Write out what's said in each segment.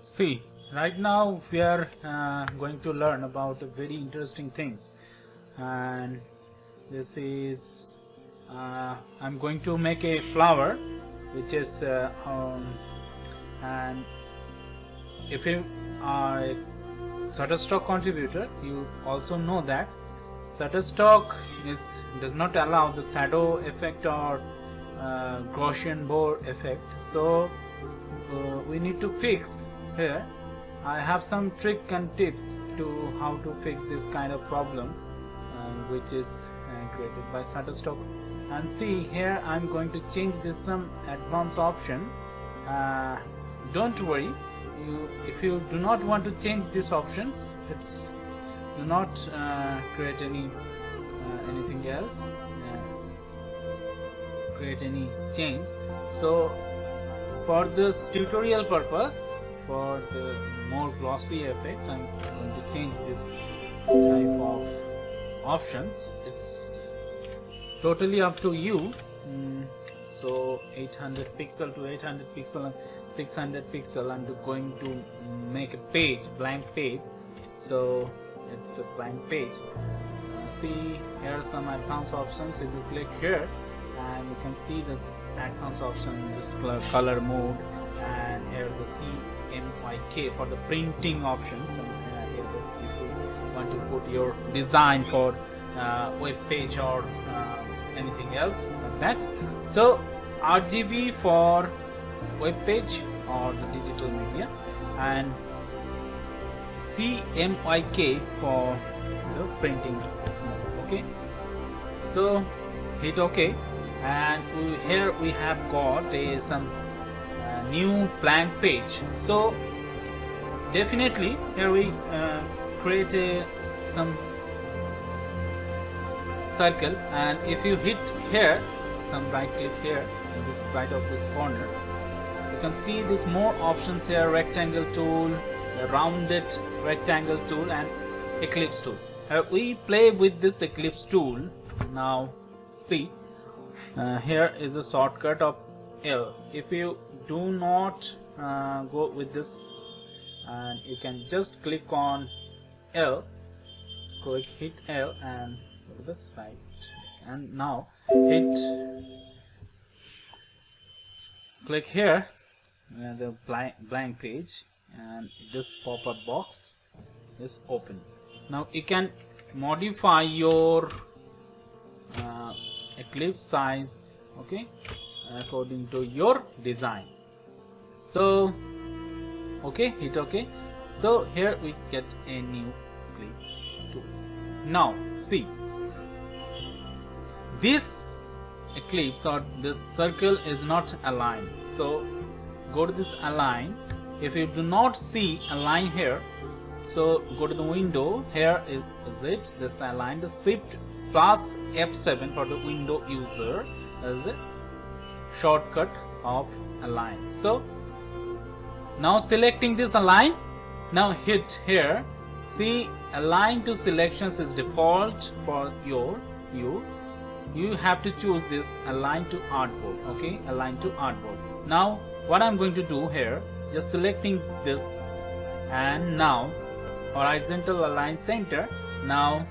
See, right now we are going to learn about very interesting things, and this is I'm going to make a flower, which is and if you are a Shutterstock contributor, you also know that Shutterstock does not allow the shadow effect or Gaussian blur effect, so we need to fix here. I have some trick and tips to how to fix this kind of problem, which is created by Shutterstock. And see, here I'm going to change this some advanced option. Don't worry, if you do not want to change these options, do not create anything else, create any change. So for this tutorial purpose, for the more glossy effect, I'm going to change this type of options. It's totally up to you. So 800 pixel to 800 pixel and 600 pixel, I'm going to make a page, blank page. So it's a blank page. See, here are some advanced options. If you click here, and you can see this advanced option, this color mode, and here the CMYK for the printing options, and here if you want to put your design for web page or anything else like that. So RGB for web page or the digital media, and CMYK for the printing mode. Okay, so hit OK, and here we have got some new blank page. So definitely here we create some circle, and if you hit here, some right click here in this right of this corner, you can see this more options here: rectangle tool, the rounded rectangle tool, and ellipse tool. We play with this ellipse tool. Now see, here is a shortcut of L. If you do not go with this, and you can just click on L, hit L and go to this right, and now click here, the blank page, and this pop-up box is open. Now you can modify your ellipse size, okay, according to your design. So okay, hit OK. So here we get a new ellipse tool. Now see, this ellipse or this circle is not aligned, so go to this align. If you do not see a line here, so go to the window. Here is it, this align. The shift plus F7 for the window user as a shortcut of align. So now selecting this align, now hit here. See, align to selections is default for your view. You have to choose this align to artboard. Okay, align to artboard. Now what I'm going to do here, just selecting this, and now horizontal align center, now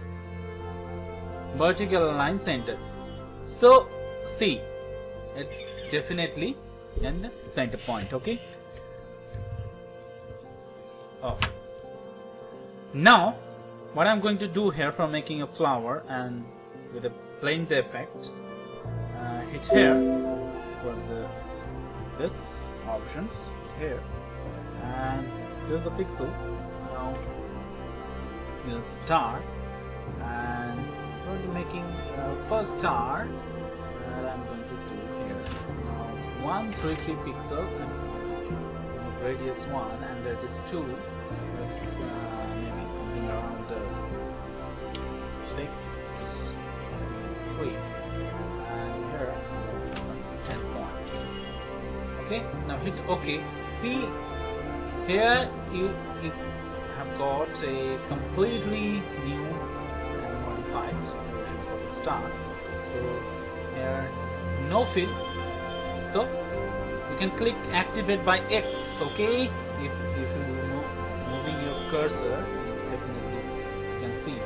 vertical align center. So see, it's definitely in the center point. Okay. Oh. Now what I'm going to do here for making a flower and with a blend effect, hit here for this options, hit here, and there's a pixel. Now the star, and I'm going to making first star, and I'm going to do here now 133 pixel and radius 1 and radius 2 is maybe something around 6, 3, and here some 10 points. Okay, now hit OK. See, here you have got a completely new and modified versions of the star. So here no fill, so you can click activate by X. Okay, if you cursor, definitely you can see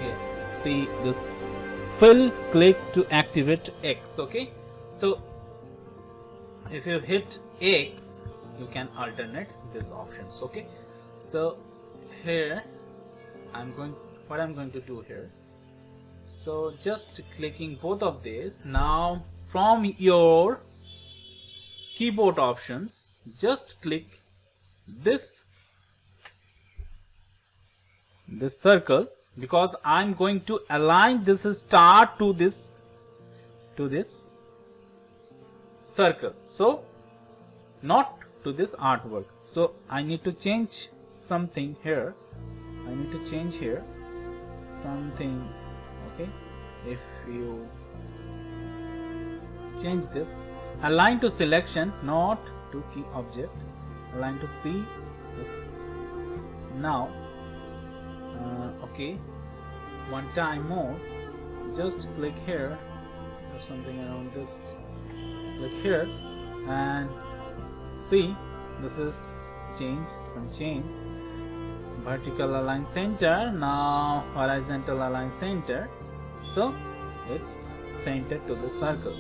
here. See this fill, click to activate X. Okay, so if you hit X, you can alternate these options. Okay, so here I'm going to do here. So just clicking both of these. Now from your keyboard options, just click this circle, because I'm going to align this star to this circle, so not to this artwork. So I need to change something here. I need to change here something. Okay, if you change this, align to selection, not to key object, align to C this. Now okay, one time more, just click here or something around this, click here and see this is some change. Vertical align center, now horizontal align center, so it's centered to the circle.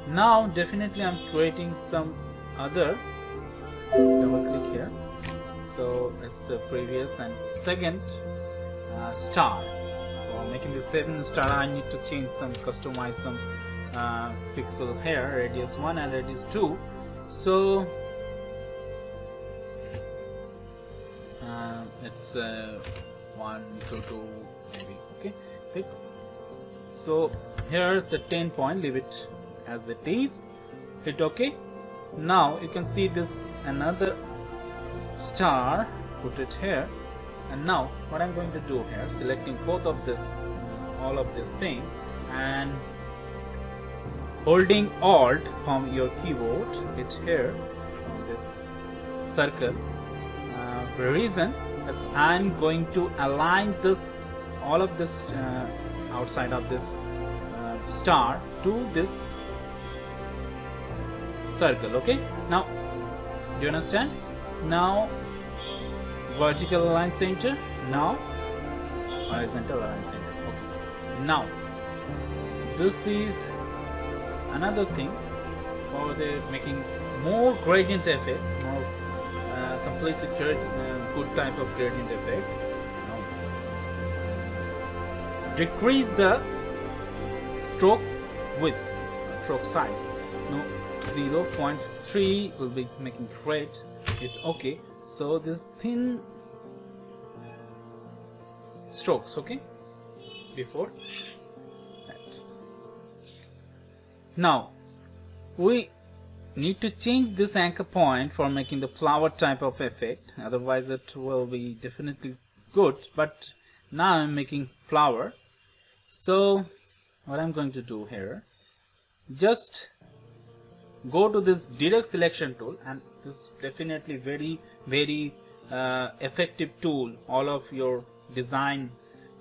Now definitely I'm creating some other, double click here, so it's a previous and second star. For making the second star, I need to change some, customize some pixel here, radius 1 and radius 2. So it's 1 to 2 maybe. Okay, fix. So here the 10 point, leave it as it is, hit OK. Now you can see this another star, put it here. And now what I'm going to do here, selecting both of this, all of this thing, and holding Alt from your keyboard, hit here on this circle. The reason is I'm going to align this, all of this outside of this star to this circle. Okay, now do you understand? Now vertical align center, now horizontal align center. Okay, now this is another thing for the making more gradient effect, more completely good type of gradient effect. Now, decrease the stroke width, stroke size. Now 0.3 will be making great. It's okay. So this thin strokes, okay, before that. Now we need to change this anchor point for making the flower type of effect, otherwise it will be definitely good, but now I'm making flower. So what I'm going to do here, just go to this direct selection tool, and this is definitely very effective tool all of your design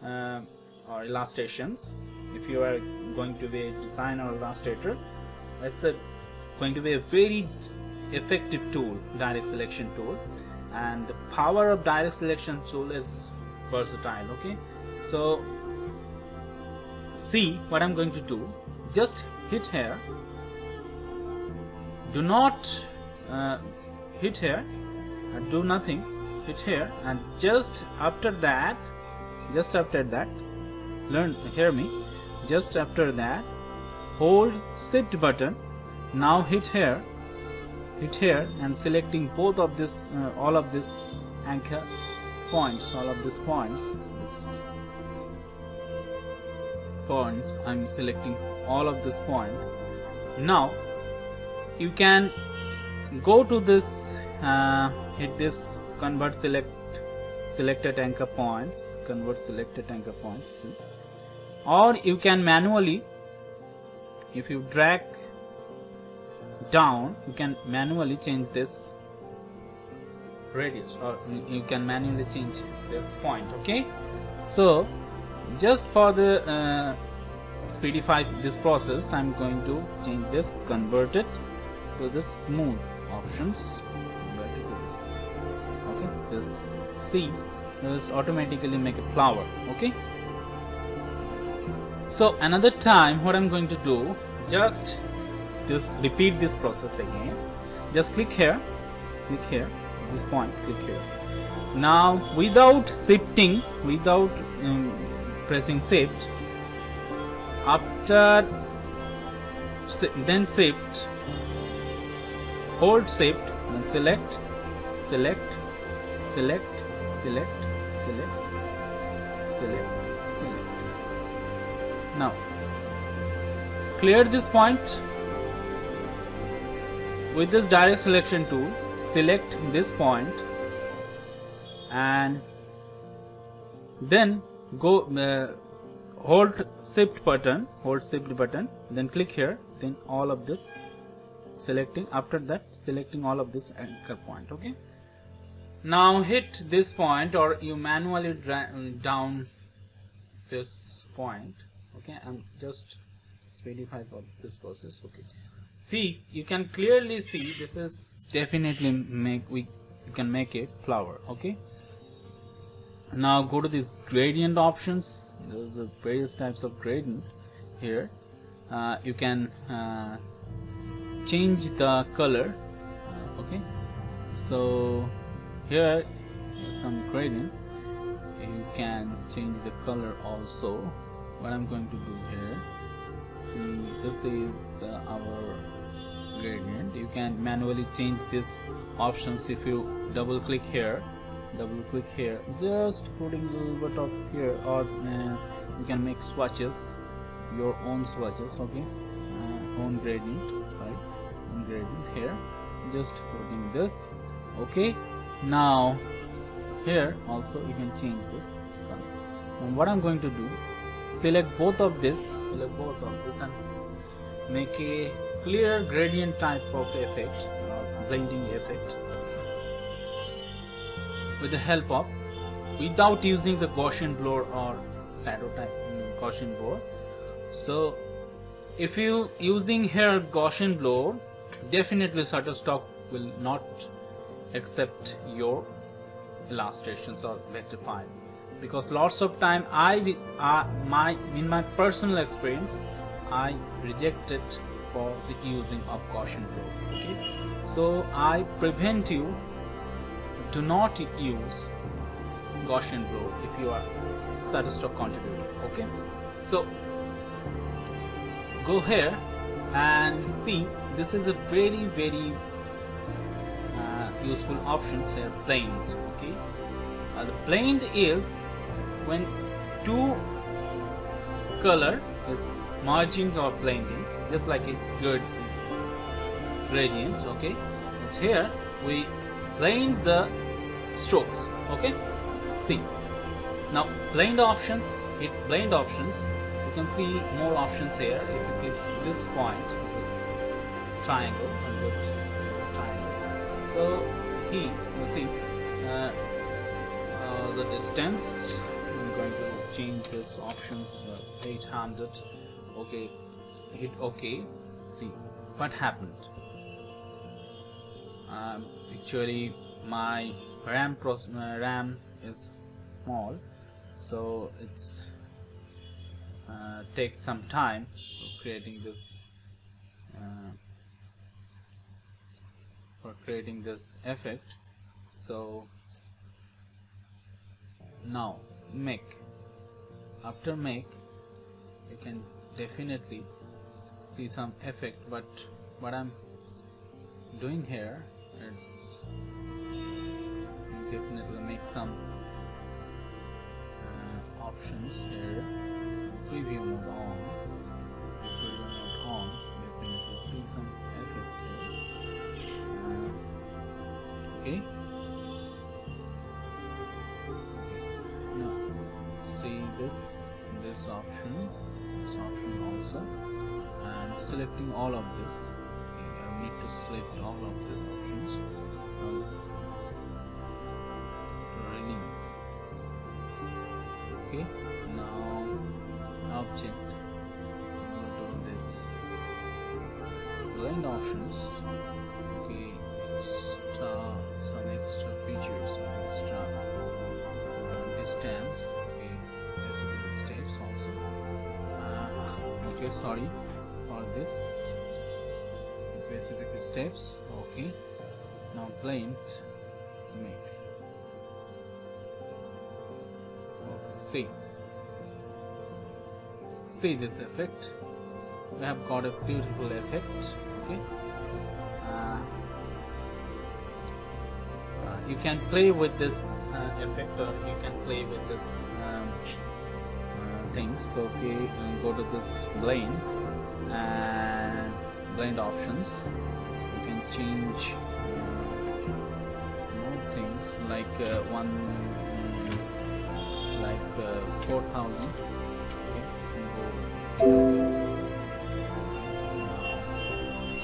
or illustrations. If you are going to be a designer or illustrator, it's going to be a very effective tool, direct selection tool. And the power of direct selection tool is versatile. Okay, so see what I'm going to do, just hit here, do not hit here and do nothing, hit here, and just after that hear me, just after that hold shift button, now hit here and selecting both of this all of this anchor points, all of these points, I'm selecting all of this point. Now you can go to this, hit this convert selected anchor points, convert selected anchor points, or you can manually, if you drag down, you can manually change this radius, or you can manually change this point. Okay, so just for the speedify this process, I'm going to change this, convert it to the smooth options, okay, this C, just automatically make a flower. Okay, so another time what I'm going to do, just repeat this process again. Just click here, this point, click here. Now without shifting, without pressing shift, after then shift, hold shift, then select, now clear this point. With this direct selection tool, select this point and then go hold shift button, then click here, then all of this selecting, after that selecting all of this anchor point. Okay, now hit this point, or you manually drag down this point. Okay, I'm just speedify for this process. Okay, see, you can clearly see this is definitely you can make a flower. Okay, now go to these gradient options. There's various types of gradient here. You can change the color. Okay, so here some gradient, you can change the color also. What I'm going to do here, see, this is our gradient. You can manually change this options. If you double click here, just putting a little bit of here, or you can make swatches, your own swatches. Okay, own gradient here, just putting this. Okay, now here also you can change this color. And what I'm going to do, select both of this and make a clear gradient type of effect, or blending effect, with the help of, without using the Gaussian blur or shadow type Gaussian blur. So if you using here Gaussian blur, definitely Shutterstock will not accept your illustrations or vector file, because lots of time in my personal experience, I rejected for the using of Gaussian blur. Okay, so I prevent you, do not use Gaussian blur if you are Shutterstock contributor. Okay, so go here and see, this is a very useful options here, blend. Okay, the blend is when two color is merging or blending, just like a good gradient. Okay, but here we blend the strokes. Okay, see, now blend options, hit blend options, you can see more options here. If you click this point, it's a triangle, and go to triangle. So here you see the distance. I'm going to change this options 800. Okay, hit OK. See what happened. Actually my RAM is small, so it's takes some time for creating this effect. So now after make you can definitely see some effect, but what I'm doing here, it's definitely make some options here. Preview mode on, definitely see some effect here. Okay, now see this option also, and selecting all of this. Okay, I need to select all of these options. Release. Okay, now object, go to this blend options. Okay, some extra features, extra steps. Okay, this will be the steps also. Okay, sorry for this. Specific steps. Okay, now blend make. Okay, see this effect. We have got a beautiful effect. Okay, you can play with this effect, or you can play with this things. Okay, go to this blend and blend options. You can change more things like 4,000. Okay,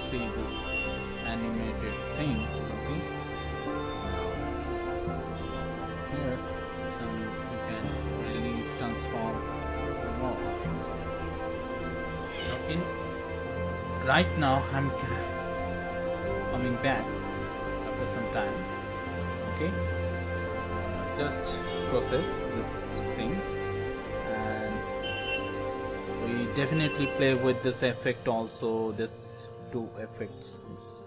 see this animated things. Okay, here some you can release, transform, more options. In right now I'm coming back after some times. Okay, just process these things, and we definitely play with this effect also. This two effects,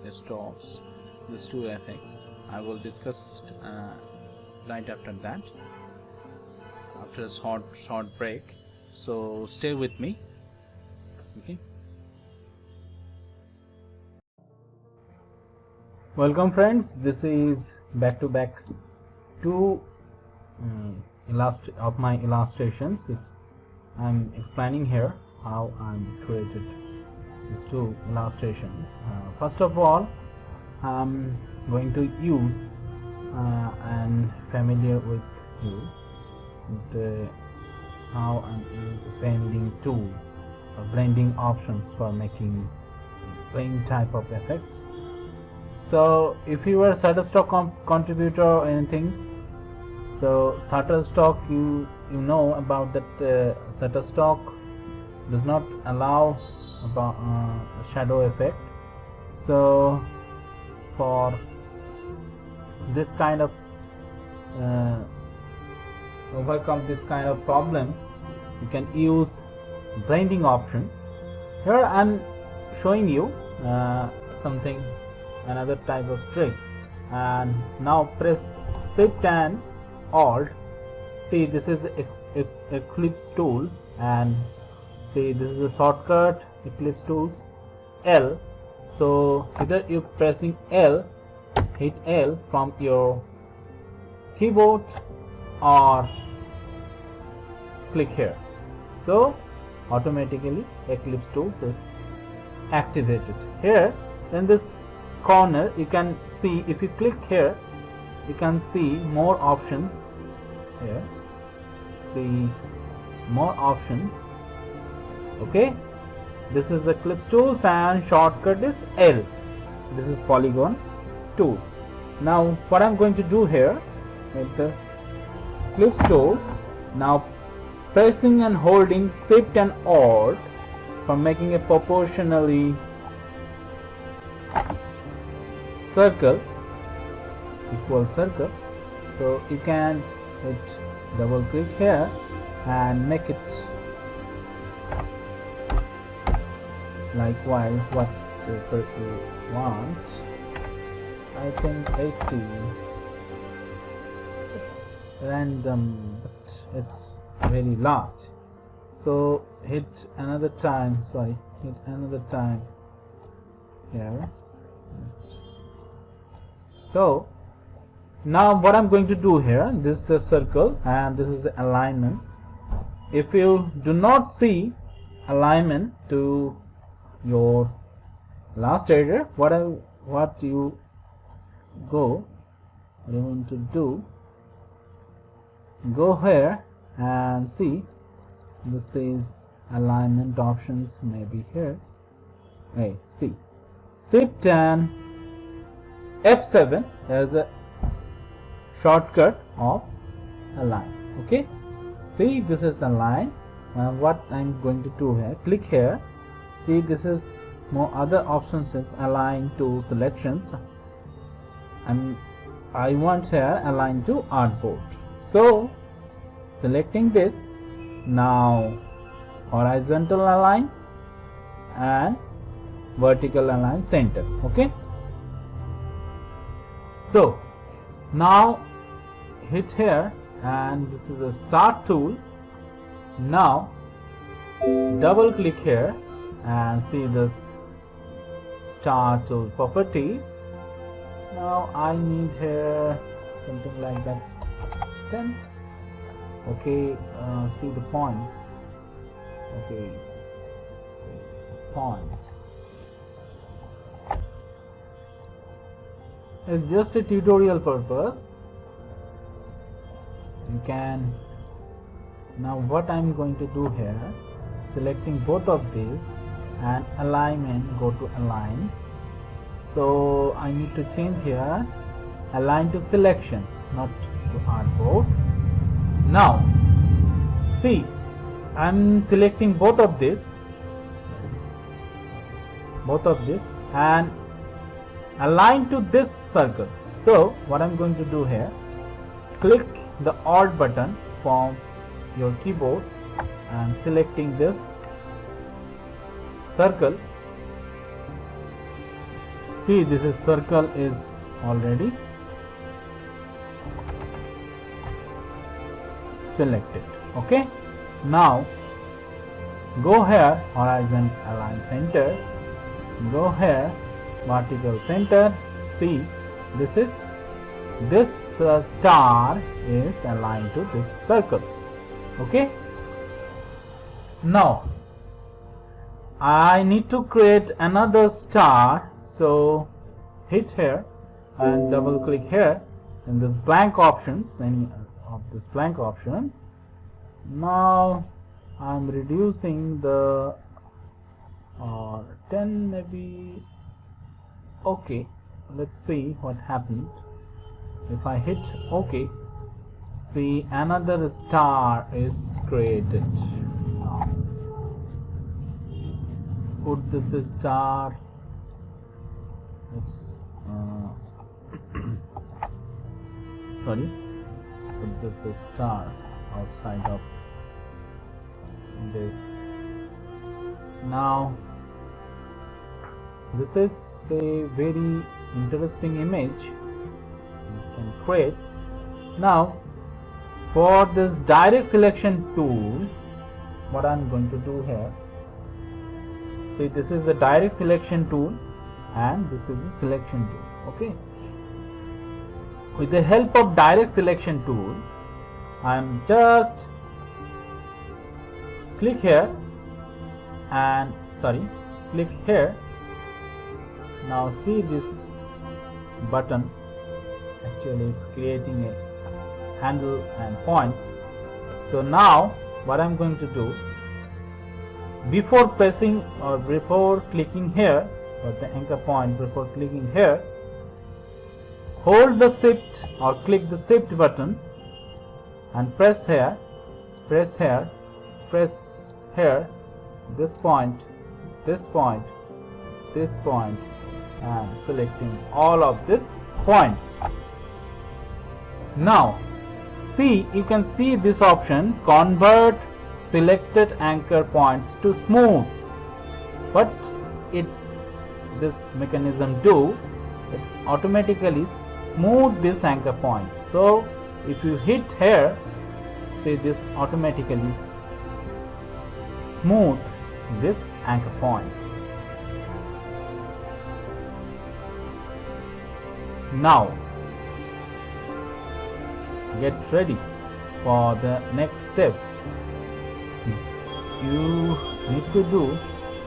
this stops, these two effects I will discuss right after that, after a short break. So stay with me. Okay, welcome friends. This is back to back two of my illustrations. I'm explaining here how I'm created these two illustrations. First of all, I'm going to use and familiar with you with how I use the blending tool, blending options for making plain type of effects. So if you are a Shutterstock contributor or anything, so Shutterstock, you know about that Shutterstock does not allow about a shadow effect. So for this kind of overcome this kind of problem, you can use blending option. Here I'm showing you something, another type of trick. And now press Shift and Alt. See, this is Eclipse tool, and see, this is a shortcut Eclipse tools, L. So either you pressing L, hit L from your keyboard, or click here. So automatically Eclipse tools is activated here. In this corner you can see, if you click here, you can see more options here. See more options. Okay, this is the Eclipse tools and shortcut is L. This is polygon tool. Now what I'm going to do here with the Eclipse tool, now pressing and holding Shift and Alt for making a proportionally circle, equal circle. So you can hit double click here and make it likewise whatever you want. I think 80. It's random, but it's very large. So hit another time, sorry, hit another time here. So now what I'm going to do here, this is a circle and this is the alignment. If you do not see alignment to your illustrator, what you want to do, go here and see, this is alignment options, maybe here. Hey, see, Shift and F7 as a shortcut of align. Okay, see, this is align. What I'm going to do here, click here. See, this is more other options is align to selections, and I want here align to artboard. So selecting this. Now horizontal align and vertical align center. Okay, so now hit here, and this is a start tool. Now double click here and see this star tool properties. Now I need here something like that 10. Okay, see the points. Okay, points. It's just a tutorial purpose. You can, now what I'm going to do here, selecting both of these and alignment, go to align. So I need to change here align to selections, not to artboard. Now see, I'm selecting both of this and align to this circle. So what I'm going to do here, click the Alt button from your keyboard and selecting this circle. See, this is circle is already selected. Okay, now go here horizon align center, go here vertical center. See, this is star is aligned to this circle. Okay, now I need to create another star, so hit here and double click here in this blank options, any of this blank options. Now I'm reducing the 10 maybe. Okay, let's see what happened if I hit OK. See, another star is created. Now put this star, let's sorry, put this star outside of this. Now this is a very interesting image you can create. Now for this direct selection tool, what I'm going to do here, see, this is a direct selection tool and this is a selection tool. Okay, with the help of direct selection tool, I'm just click here and click here. Now see this button, actually it's creating a handle and points. So now what I'm going to do, before pressing or before clicking here for the anchor point, before clicking here, hold the shift or click the shift button and press here, press here, press here, this point, this point, this point, and selecting all of these points. Now see, you can see this option, convert selected anchor points to smooth. What it's this mechanism do, it's automatically smooth this anchor point. So if you hit here, see, this automatically smooth this anchor points. Now get ready for the next step. You need to do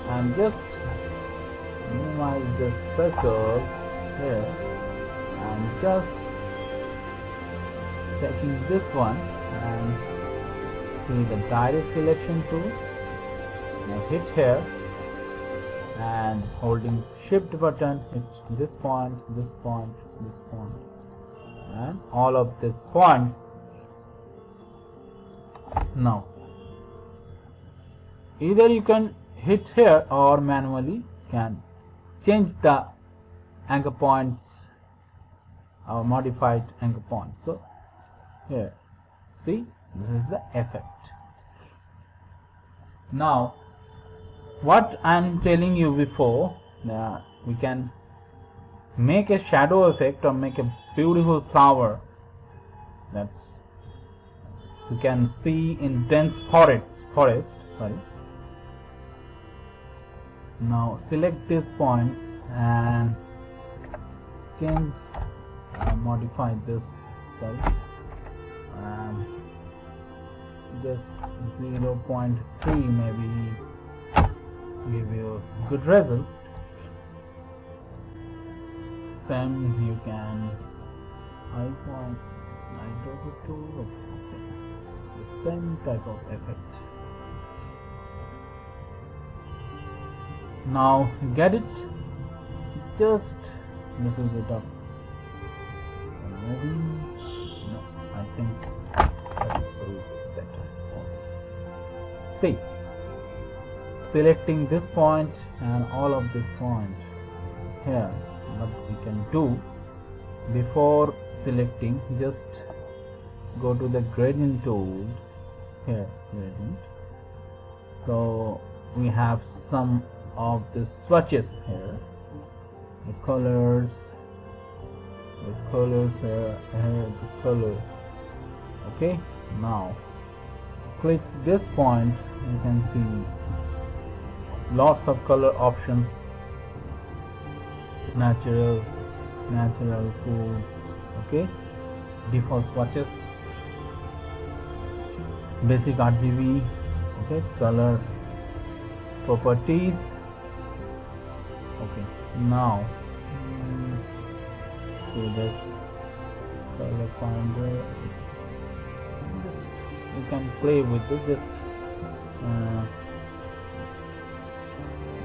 and just minimize this circle here and just taking this one and see the direct selection tool. Now hit here and holding shift button, hit this point, this point, this point, and all of these points. Now either you can hit here or manually can change the anchor points or modified anchor points. So here, see, This is the effect. Now what I'm telling you before, we can make a shadow effect or make a beautiful flower. That's you can see in dense forest. Sorry. Now select these points and change, modify this. Sorry, just 0.3 maybe give you a good result. Same you can the same type of effect. Now get it, just little bit of moving. No, I think that is a bit better. See, selecting this point and all of this point here, what we can do before selecting, just go to the gradient tool here, gradient. So we have some of the swatches here, the colors here, the colors. Okay, now click this point, you can see lots of color options, natural, food, okay, default swatches, basic RGB, okay, color properties. Okay, now see this color finder, just you can play with it, just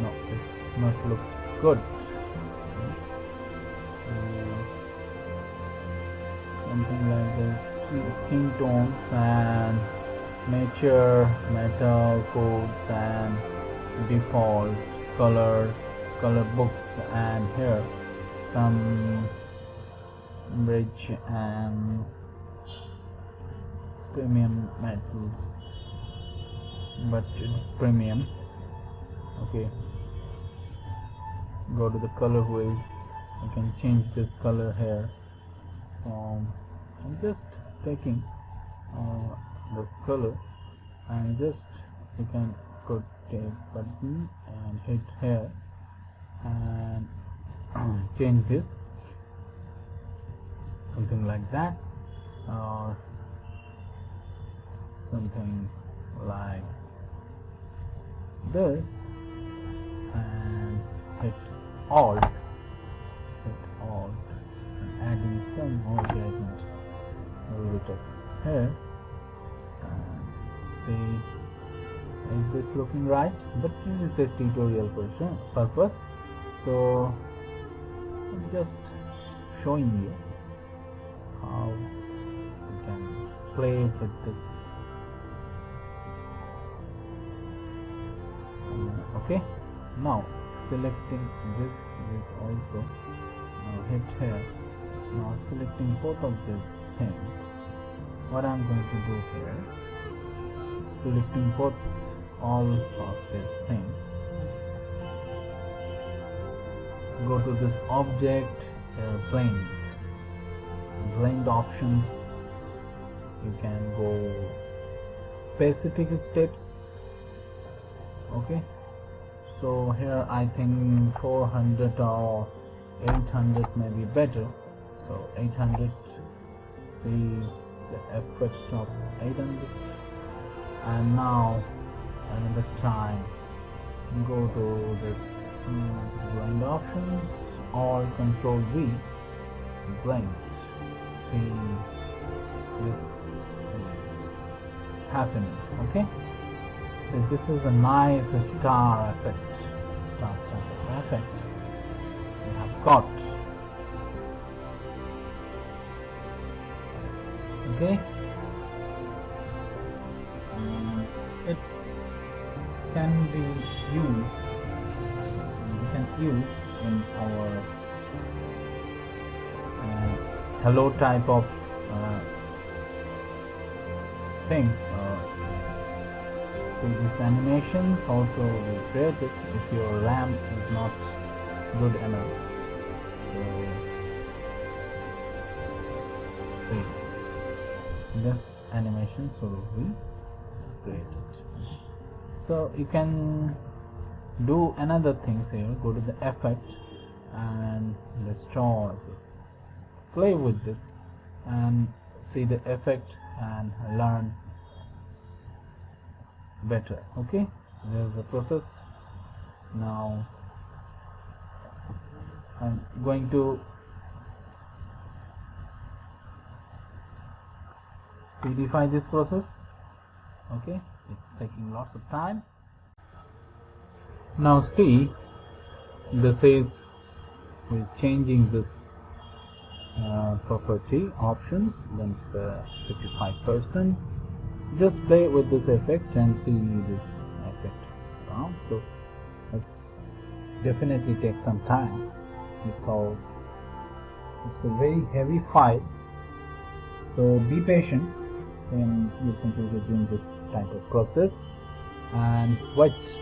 no, it's not looks good. Something like this, skin tones and nature, metal, codes and default colors, color books, and here some bridge and premium metals, but it's premium. Okay, go to the color wheels, you can change this color here. I'm just taking this color and just you can put a button and hit here and change this, something like that, or something like this, and hit alt, and adding some more gradient a little bit of here, and see, is this looking right? But it is a tutorial purpose, so I'm just showing you how you can play with this. Okay, now selecting this is also hit here. Now selecting both of these things, what I'm going to do here, selecting both all of these things, go to this object, blend options, you can go specific steps. Okay, so here I think 400 or 800 may be better, so 800, see the effect of 800, and now another time go to this blend options or Control V, blend, see this is happening. Okay, so this is a nice star effect, star type of effect we have got. Okay, it can be used, we can use in our hello type of things. See, these animations also will create it if your RAM is not good enough. So let's see, this animations will be created. So you can do another things here. Go to the effect and destroy, play with this and see the effect and learn better. Okay, there's a process. Now I'm going to speedify this process. Okay, it's taking lots of time. Now see, this is we're changing this property options, then it's 55%. Just play with this effect and see this effect around. So it's definitely take some time because it's a very heavy file. So be patient when you computer doing this type of process and wait.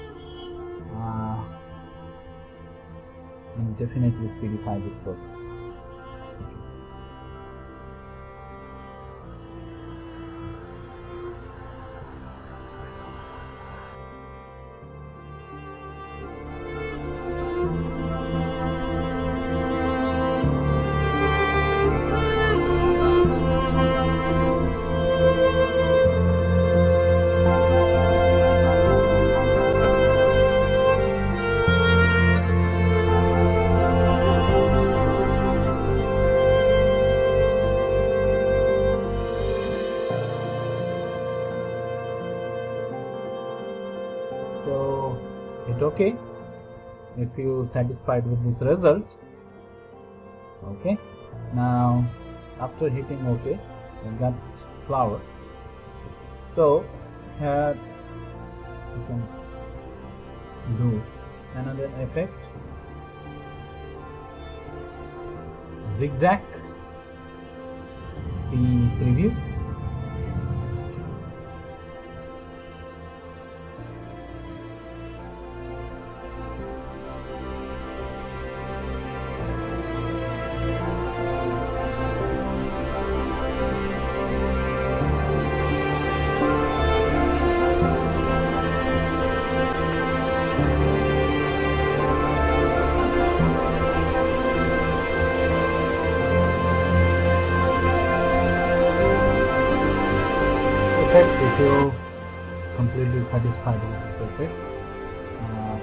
And definitely speedify this process. So it's okay if you satisfied with this result. Okay, now after hitting OK, you got flower. So here you can do another effect, zigzag. See preview. If you completely satisfied with this effect,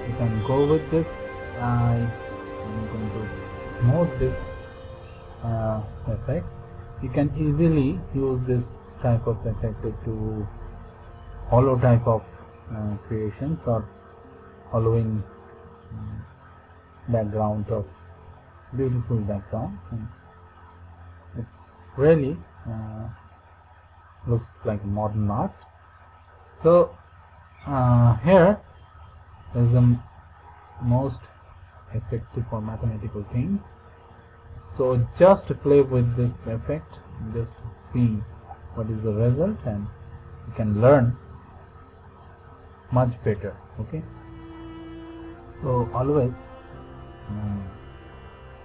you can go with this. I'm going to smooth this effect. You can easily use this type of effect to hollow type of creations or hollowing background of beautiful background. And it's really looks like modern art. So here is the most effective for mathematical things. So just play with this effect, just see what is the result and you can learn much better. Okay, so always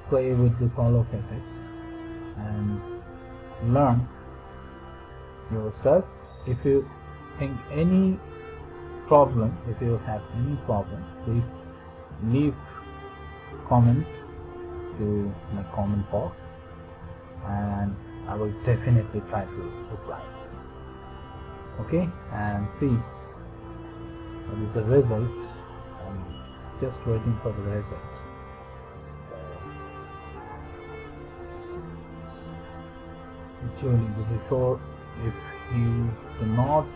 play with this hollow effect and learn yourself. If you think any problem, if you have any problem, please leave comment to my comment box and I will definitely try to reply. Okay, and see what is the result. I'm just waiting for the result. Actually, before, if you do not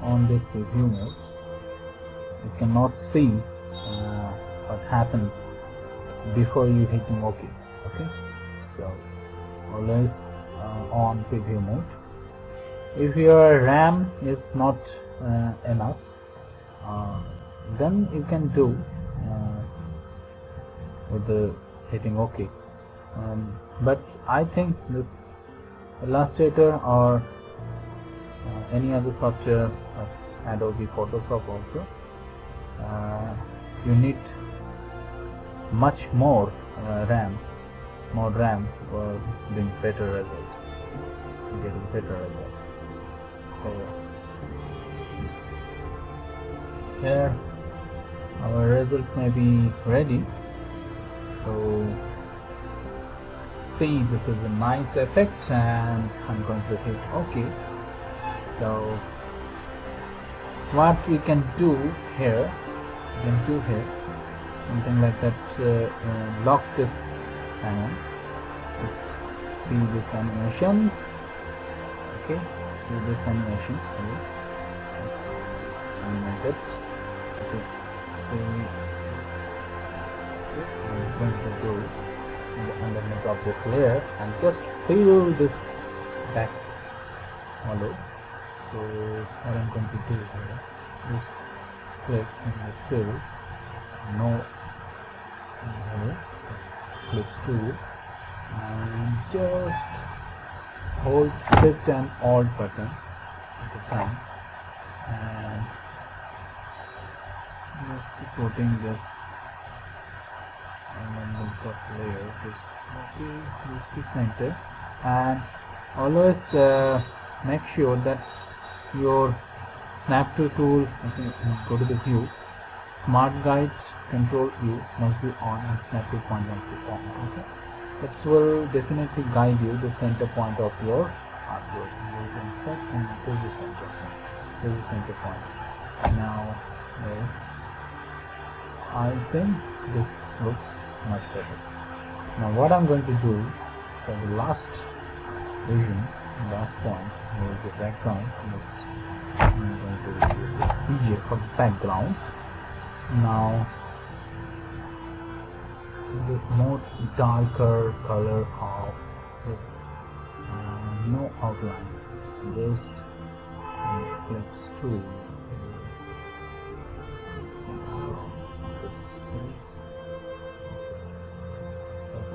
on this preview mode, you cannot see what happened before you hitting OK. Okay, so always on preview mode. If your RAM is not enough, then you can do with the hitting OK. But I think this Illustrator or any other software, Adobe Photoshop also, you need much more RAM for doing better result, getting better result. So here our result may be ready. So see, this is a nice effect, and I'm going to hit OK. So what we can do here, something like that, lock this panel. Just see these animations. Okay, see this animation. Just animate it. Okay. See, I'm going to do underneath of this layer and just fill this back hollow. So what I'm going to do here, just click and fill, no here, click tool, and just hold Shift and Alt button at the time, and just putting this on the top layer, just the center, and always make sure that your snap to tool, go to the view, smart guide control U must be on and snap to point must be on. Okay, that will definitely guide you the center point of your artwork. Insert and here's the center. Here's the center point. Now I think this looks much better. Now what I'm going to do for the last vision, last point, here is the background. I'm going to use this PJ for background. Now this more darker color of this, no outline, just flex tool.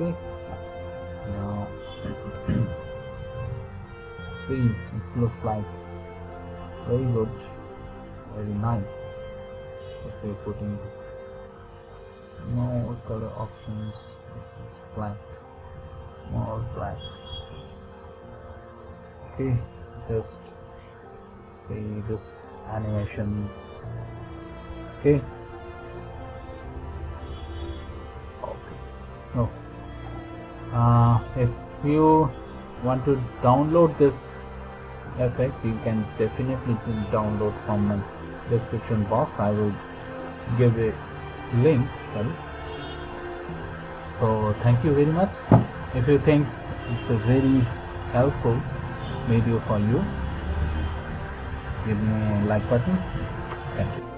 Okay, now see, it looks like very good, very nice. Okay, putting more color options, black, more black. Okay, just see this animations. Okay. Oh. If you want to download this effect, you can definitely download from my description box. I will give a link. Sorry. So thank you very much. If you think it's a very helpful video for you, give me a like button. Thank you.